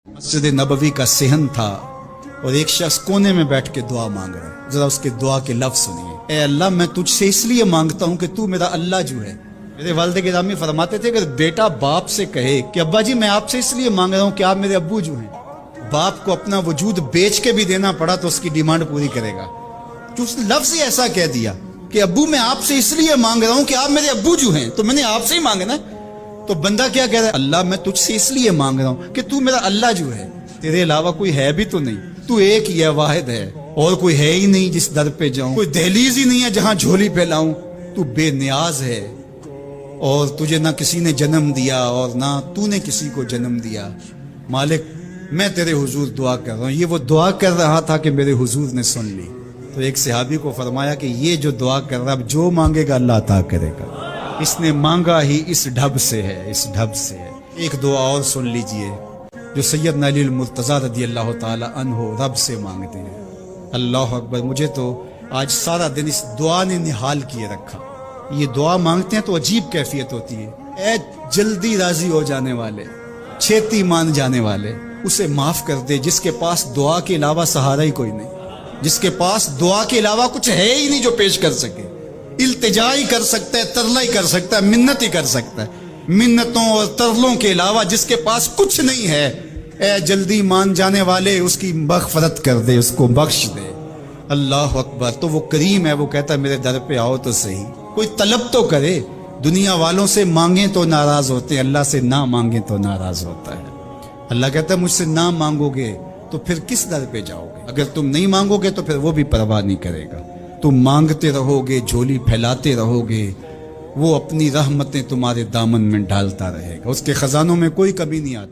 مسجد نبوی کا صحن تھا اور ایک شخص کونے میں بیٹھ کے دعا مانگ رہا ہے. ذرا اس کے دعا کے لفظ سنیے. اے اللہ میں تجھ سے اس لیے مانگتا ہوں کہ تو میرا اللہ جو ہے. میرے والد گرامی فرماتے تھے کہ بیٹا باپ سے کہے کہ ابا جی میں آپ سے اس لیے مانگ رہا ہوں کہ آپ میرے ابو جو ہیں, باپ کو اپنا وجود بیچ کے بھی دینا پڑا تو اس کی ڈیمانڈ پوری کرے گا. تو اس لفظ ہی ایسا کہہ دیا کہ ابو میں آپ سے اس لیے مانگ رہا ہوں کہ آپ میرے ابو جو ہیں, تو میں نے آپ سے ہی مانگنا ہے. تو بندہ کیا کہہ رہا ہے, اللہ میں تجھ سے اس لیے مانگ رہا ہوں کہ تو میرا اللہ جو ہے, تیرے علاوہ کوئی ہے بھی تو نہیں, تو ایک ہی ہے, واحد ہے, اور کوئی ہے ہی نہیں جس در پہ جاؤں, کوئی دہلیز ہی نہیں ہے جہاں جھولی پھیلاؤں, تو بے نیاز ہے اور تجھے نہ کسی نے جنم دیا اور نہ تو نے کسی کو جنم دیا. مالک میں تیرے حضور دعا کر رہا ہوں. یہ وہ دعا کر رہا تھا کہ میرے حضور نے سن لی. تو ایک صحابی کو فرمایا کہ یہ جو دعا کر رہا, اب جو مانگے گا اللہ عطا کرے گا. اس نے مانگا ہی اس ڈھب سے ہے, اس ڈھب سے ہے. ایک دعا اور سن لیجئے جو سیدنا علی المرتضی رضی اللہ تعالی عنہ رب سے مانگتے ہیں. اللہ اکبر, مجھے تو آج سارا دن اس دعا نے نحال کیے رکھا. یہ دعا مانگتے ہیں تو عجیب کیفیت ہوتی ہے. اے جلدی راضی ہو جانے والے, چھیتی مان جانے والے, اسے معاف کر دے جس کے پاس دعا کے علاوہ سہارا ہی کوئی نہیں, جس کے پاس دعا کے علاوہ کچھ ہے ہی نہیں جو پیش کر سکے. التجا ہی کر سکتا ہے, ترلا ہی کر سکتا ہے, منت ہی کر سکتا ہے. منتوں اور ترلوں کے علاوہ جس کے پاس کچھ نہیں ہے, اے جلدی مان جانے والے اس کی مغفرت کر دے, اس کو بخش دے. اللہ اکبر. تو وہ کریم ہے, وہ کہتا ہے میرے در پہ آؤ تو صحیح, کوئی طلب تو کرے. دنیا والوں سے مانگیں تو ناراض ہوتے ہیں, اللہ سے نہ مانگیں تو ناراض ہوتا ہے. اللہ کہتا ہے مجھ سے نہ مانگو گے تو پھر کس در پہ جاؤ گے. اگر تم نہیں مانگو گے تو پھر وہ بھی پرواہ نہیں کرے گا. تم مانگتے رہو گے, جھولی پھیلاتے رہو گے, وہ اپنی رحمتیں تمہارے دامن میں ڈالتا رہے گا. اس کے خزانوں میں کوئی کمی نہیں آتی.